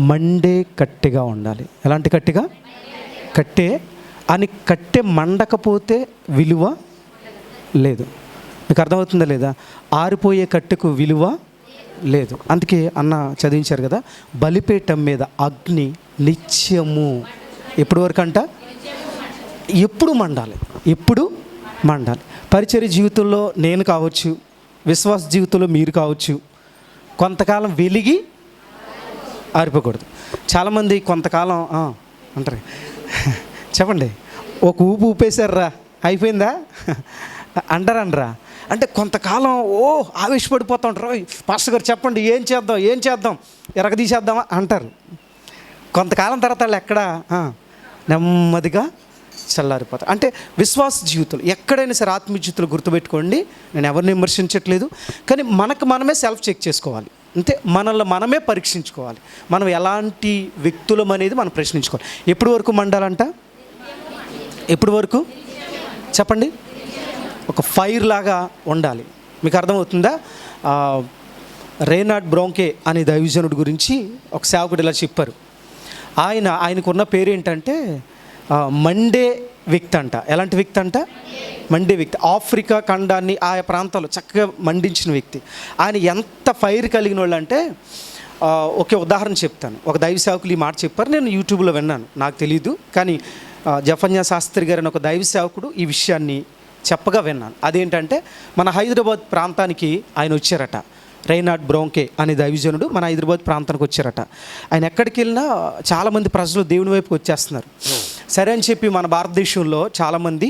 Monday కట్టెగా ఉండాలి. ఎలాంటి కట్టెగా? కట్టె. అని కట్టె మండకపోతే విలువ లేదు. మీకు అర్థమవుతుందా లేదా? ఆరిపోయే కట్టెకు విలువ లేదు. అందుకే అన్న చదివించారు కదా, బలిపీఠం మీద అగ్ని నిత్యము. ఎప్పుడు వరకు అంట? ఎప్పుడు మండాలి, ఎప్పుడు మండాలి. పరిచర్య జీవితంలో నేను కావచ్చు, విశ్వాస జీవితంలో మీరు కావచ్చు, కొంతకాలం వెలిగి ఆరిపోకూడదు. చాలామంది కొంతకాలం అంటారు, చెప్పండి, ఒక ఊపు ఊపేశారా అయిపోయిందా అంటారనరా. అంటే కొంతకాలం ఆవేశపడిపోతూ ఉంటారు. పాస్టర్ గారు చెప్పండి, ఏం చేద్దాం ఎరగదీసేద్దామా అంటారు. కొంతకాలం తర్వాత వాళ్ళు ఎక్కడ నెమ్మదిగా చల్లారిపోతారు. అంటే విశ్వాస జీవితంలో ఎక్కడైనా సరే ఆత్మీయ జీవితంలో గుర్తుపెట్టుకోండి, నేను ఎవరిని విమర్శించట్లేదు, కానీ మనకు మనమే సెల్ఫ్ చెక్ చేసుకోవాలి. అంతే, మనల్ని మనమే పరీక్షించుకోవాలి. మనం ఎలాంటి వ్యక్తులం అనేది మనం ప్రశ్నించుకోవాలి. ఎప్పటి వరకు మండాలంట? ఎప్పటి వరకు చెప్పండి? ఒక ఫైర్ లాగా ఉండాలి. మీకు అర్థమవుతుందా? రేనార్డ్ బ్రోంకే అనే దైవజనుడి గురించి ఒక సేవకుడు ఇలా చెప్పారు. ఆయనకున్న పేరు ఏంటంటే మండే వ్యక్తి అంట. ఎలాంటి వ్యక్తి అంట? మండే వ్యక్తి. ఆఫ్రికా ఖండాన్ని ఆయా ప్రాంతాల్లో చక్కగా మండించిన వ్యక్తి. ఆయన ఎంత ఫైర్ కలిగిన వాళ్ళు అంటే, ఒకే ఉదాహరణ చెప్తాను. ఒక దైవ సేవకులు ఈ మాట చెప్పారు, నేను యూట్యూబ్లో విన్నాను, నాకు తెలీదు, కానీ జఫన్యా శాస్త్రి గారు అని ఒక దైవ సేవకుడు ఈ విషయాన్ని చెప్పగా విన్నాను. అదేంటంటే, మన హైదరాబాద్ ప్రాంతానికి ఆయన వచ్చారట. రేనార్డ్ బ్రోంకే అనే దైవజనుడు మన హైదరాబాద్ ప్రాంతానికి వచ్చారట. ఆయన ఎక్కడికి వెళ్ళినా చాలామంది ప్రజలు దేవుని వైపుకి వచ్చేస్తున్నారు. సరే అని చెప్పి మన భారతదేశంలో చాలామంది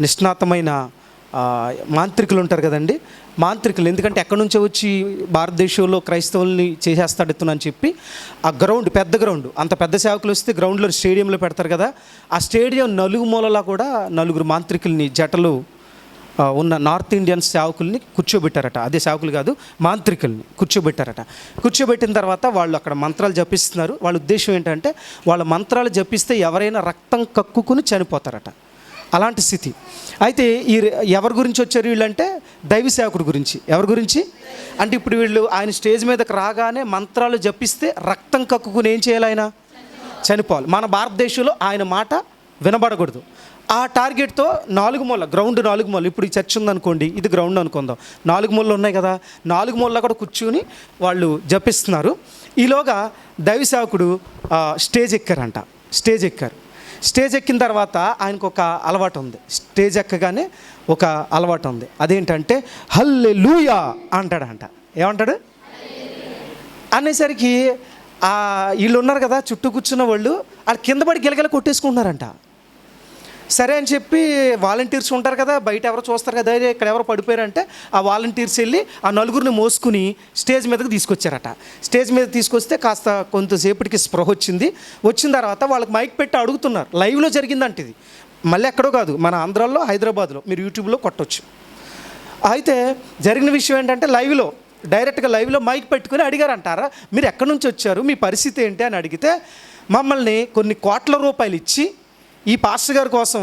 నిష్ణాతమైన మాంత్రికులు ఉంటారు కదండి, మాంత్రికులు. ఎందుకంటే ఎక్కడి నుంచో వచ్చి భారతదేశంలో క్రైస్తవుల్ని చేసేస్తాడుతున్నాను చెప్పి ఆ గ్రౌండ్, పెద్ద గ్రౌండ్, అంత పెద్ద సేవకులు వస్తే గ్రౌండ్లో స్టేడియంలో పెడతారు కదా, ఆ స్టేడియం నలుగు మూలలా కూడా నలుగురు మాంత్రికుల్ని, జటలు ఉన్న నార్త్ ఇండియన్ సేవకుల్ని కూర్చోబెట్టారట. అదే సేవకులు కాదు, మాంత్రికుల్ని కూర్చోబెట్టారట. కూర్చోబెట్టిన తర్వాత వాళ్ళు అక్కడ మంత్రాలు జపిస్తున్నారు. వాళ్ళ ఉద్దేశం ఏంటంటే, వాళ్ళ మంత్రాలు జపిస్తే ఎవరైనా రక్తం కక్కుకుని చనిపోతారట. అలాంటి స్థితి. అయితే ఎవరి గురించి వచ్చారు వీళ్ళంటే, దైవ సేవకుడి గురించి. ఎవరి గురించి అంటే, ఇప్పుడు వీళ్ళు ఆయన స్టేజ్ మీదకి రాగానే మంత్రాలు జపిస్తే రక్తం కక్కుకుని ఏం చేయాలి? ఆయన చనిపోవాలి. మన భారతదేశంలో ఆయన మాట వినబడకూడదు. ఆ టార్గెట్తో నాలుగు మూల, గ్రౌండ్ నాలుగు మూల, ఇప్పుడు ఈ చర్చ్ ఉందనుకోండి, ఇది గ్రౌండ్ అనుకుందాం, నాలుగు మూలలు ఉన్నాయి కదా, నాలుగు మూలలో కూడా కూర్చుని వాళ్ళు జపిస్తున్నారు. ఈలోగా దైవ సేవకుడు స్టేజ్ ఎక్కారంట. స్టేజ్ ఎక్కిన తర్వాత ఆయనకు ఒక అలవాటు ఉంది. స్టేజ్ ఎక్కగానే ఒక అలవాటు ఉంది. అదేంటంటే హల్లెలూయా అంటాడంట. ఏమంటాడు? అనేసరికి వీళ్ళు ఉన్నారు కదా చుట్టూ కూర్చున్న వాళ్ళు కింద పడి గిలగిల కొట్టేసుకుంటున్నారంట. సరే అని చెప్పి వాలంటీర్స్ ఉంటారు కదా, బయట ఎవరో చూస్తారు కదా, ఇక్కడ ఎవరో పడిపోయారంటే ఆ వాలంటీర్స్ వెళ్ళి ఆ నలుగురిని మోసుకుని స్టేజ్ మీదకి తీసుకొచ్చారట. స్టేజ్ మీద తీసుకొస్తే కాస్త కొంతసేపటికి స్పృహ వచ్చిన తర్వాత వాళ్ళకి మైక్ పెట్టి అడుగుతున్నారు. లైవ్లో జరిగిందంట ఇది, మళ్ళీ ఎక్కడో కాదు, మన ఆంధ్రాలో, హైదరాబాద్లో, మీరు యూట్యూబ్లో కొట్టవచ్చు. అయితే జరిగిన విషయం ఏంటంటే, డైరెక్ట్గా లైవ్లో మైక్ పెట్టుకుని అడిగారంటారా, మీరు ఎక్కడి నుంచి వచ్చారు, మీ పరిస్థితి ఏంటి అని అడిగితే, మమ్మల్ని కొన్ని కోట్ల రూపాయలు ఇచ్చి ఈ పాస్టర్ గారి కోసం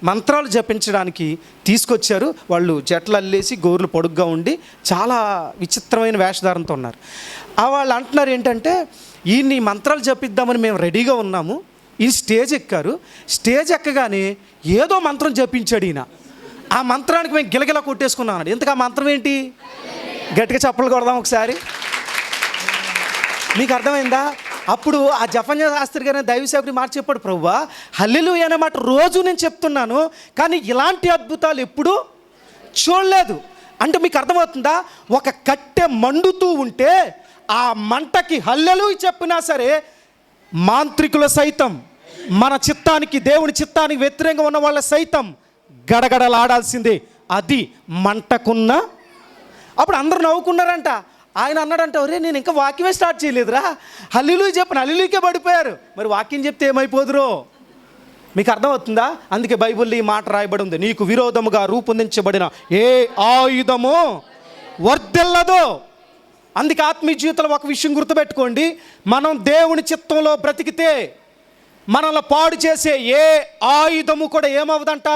మంత్రాలు జపించడానికి తీసుకొచ్చారు. వాళ్ళు జట్లు అల్లేసి గోర్లు పొడుగ్గా ఉండి చాలా విచిత్రమైన వేషధారణతో ఉన్నారు. వాళ్ళు అంటున్నారు ఏంటంటే, ఈయన్ని మంత్రాలు జపిద్దామని మేము రెడీగా ఉన్నాము, ఈయన స్టేజ్ ఎక్కారు, స్టేజ్ ఎక్కగానే ఏదో మంత్రం జపించాడు ఈయన, ఆ మంత్రానికి మేము గిలగిలా కొట్టేసుకున్నాం. ఎందుకు ఆ మంత్రం ఏంటి? గట్టిగా చప్పలు కొడదాం ఒకసారి. మీకు అర్థమైందా? అప్పుడు ఆ జఫన్యా శాస్త్రి గారిని దైవ సేవకుడి మాట చెప్పాడు, ప్రభువా హల్లెలూయా అనే మాట రోజు నేను చెప్తున్నాను, కానీ ఇలాంటి అద్భుతాలు ఎప్పుడూ చూడలేదు. అంటే మీకు అర్థమవుతుందా? ఒక కట్టె మండుతూ ఉంటే ఆ మంటకి హల్లెలూయా చెప్పినా సరే మాంత్రికుల సైతం, మన చిత్తానికి, దేవుని చిత్తానికి వ్యతిరేకంగా ఉన్న వాళ్ళ సైతం గడగడలాడాల్సిందే. అది మంటకున్న. అప్పుడు అందరూ నవ్వుకున్నారంట. ఆయన అన్నాడంట, ఒరే నేను ఇంకా వాక్యమే స్టార్ట్ చేయలేదురా, హల్లెలూయా చెప్పను, హల్లెలూయాకే పడిపోయారు, మరి వాక్యం చెప్తే ఏమైపోదురో. మీకు అర్థమవుతుందా? అందుకే బైబిల్లో ఈ మాట రాయబడి ఉంది, నీకు విరోధముగా రూపొందించబడిన ఏ ఆయుధము వర్ధిల్లదు. అందుకే ఆత్మీయ జీవితంలో ఒక విషయం గుర్తుపెట్టుకోండి, మనం దేవుని చిత్తంలో బ్రతికితే మనల్ని పాడు చేసే ఏ ఆయుధము కూడా ఏమవుదట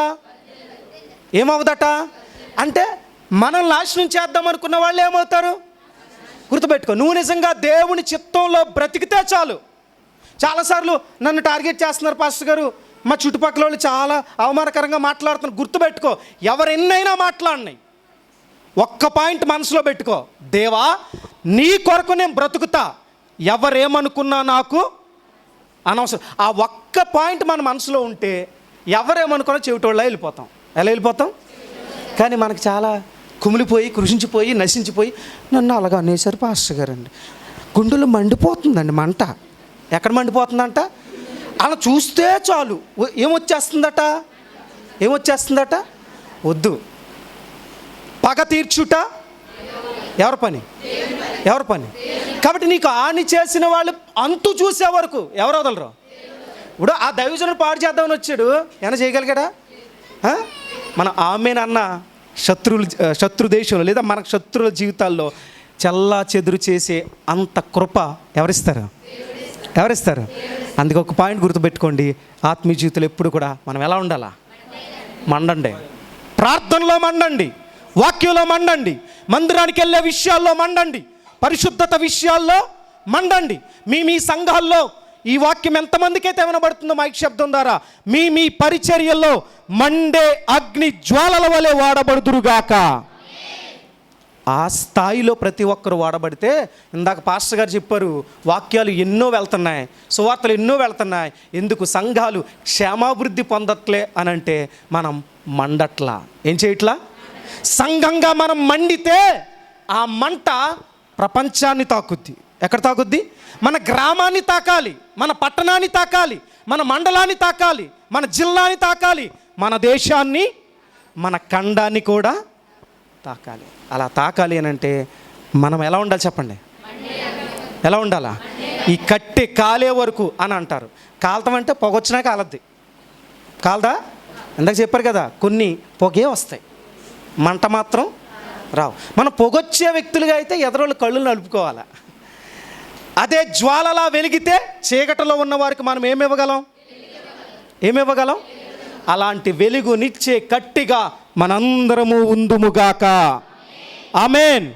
అంటే, మనల్ని నాశనం చేద్దాం అనుకున్న వాళ్ళు ఏమవుతారు? గుర్తుపెట్టుకో, నువ్వు నిజంగా దేవుని చిత్తంలో బ్రతికితే చాలు. చాలాసార్లు నన్ను టార్గెట్ చేస్తున్నారు పాస్టర్ గారు, మా చుట్టుపక్కల వాళ్ళు చాలా అవమానకరంగా మాట్లాడుతున్నారు. గుర్తుపెట్టుకో, ఎవరెన్నైనా మాట్లాడినాయి, ఒక్క పాయింట్ మనసులో పెట్టుకో, దేవా నీ కొరకు నేను బ్రతుకుతా, ఎవరేమనుకున్నా నాకు అనవసరం. ఆ ఒక్క పాయింట్ మన మనసులో ఉంటే ఎవరేమనుకున్నా చెవిటోళ్ళ వెళ్ళిపోతాం. ఎలా వెళ్ళిపోతాం? కానీ మనకు చాలా కుమిలిపోయి, కృషించిపోయి, నశించిపోయి, నన్ను అలాగా అనేసారు పాస్టర్ గారండి, గుండెలు మండిపోతుందండి. మంట ఎక్కడ మండిపోతుందంట? అలా చూస్తే చాలు ఏమొచ్చేస్తుందట? వద్దు. పగ తీర్చుట ఎవరి పని? కాబట్టి నీకు హాని చేసిన వాళ్ళు అంతు చూసే వరకు ఎవరు వదలరు. ఇప్పుడు ఆ దైవజనుడు పాడు చేద్దామని వచ్చాడు, ఏమైనా చేయగలిగాడా? మన ఆమెనన్న శత్రు దేశంలో లేదా మన శత్రువుల జీవితాల్లో చల్లా చెదురు చేసే అంత కృప ఎవరిస్తారు? అందుకే ఒక పాయింట్ గుర్తుపెట్టుకోండి, ఆత్మీయ జీవితంలో ఎప్పుడు కూడా మనం ఎలా ఉండాలా? మండండి. ప్రార్థనలో మండండి, వాక్యంలో మండండి, మందిరానికి వెళ్ళే విషయాల్లో మండండి, పరిశుద్ధత విషయాల్లో మండండి. మీ సంఘాల్లో ఈ వాక్యం ఎంతమందికి అయితే వినబడుతుందో మైక్ శబ్దం ద్వారా, మీ పరిచర్యల్లో మండే అగ్ని జ్వాలల వలె వాడబడుదురుగాక. ఆ స్థాయిలో ప్రతి ఒక్కరు వాడబడితే, ఇందాక పాస్టర్ గారు చెప్పారు, వాక్యాలు ఎన్నో వెళ్తున్నాయి, సువార్తలు ఎన్నో వెళ్తున్నాయి, ఎందుకు సంఘాలు క్షేమాభివృద్ధి పొందట్లే అని అంటే మనం మండట్లా. ఏం చేయట్లా? సంఘంగా మనం మండితే ఆ మంట ప్రపంచాన్ని తాకుద్ది. ఎక్కడ తాకుద్ది? మన గ్రామాన్ని తాకాలి, మన పట్టణాన్ని తాకాలి, మన మండలాన్ని తాకాలి, మన జిల్లాని తాకాలి, మన దేశాన్ని, మన ఖండాన్ని కూడా తాకాలి. అలా తాకాలి అని అంటే మనం ఎలా ఉండాలి చెప్పండి? ఎలా ఉండాలా? ఈ కట్టె కాలే వరకు అని అంటారు. కాలుతాం అంటే పొగొచ్చినా కాలద్ది. కాలదా? ఇందాక చెప్పారు కదా, కొన్ని పొగే వస్తాయి, మంట మాత్రం రావు. మనం పొగొచ్చే వ్యక్తులుగా అయితే ఎదరోళ్ళు కళ్ళు నలుపుకోవాలి. అదే జ్వాలలా వెలిగితే చీకటిలో ఉన్న వారికి మనం ఏమివ్వగలం? అలాంటి వెలుగునిచ్చే కట్టిగా మనందరము ఉందుముగాక. ఆమేన్.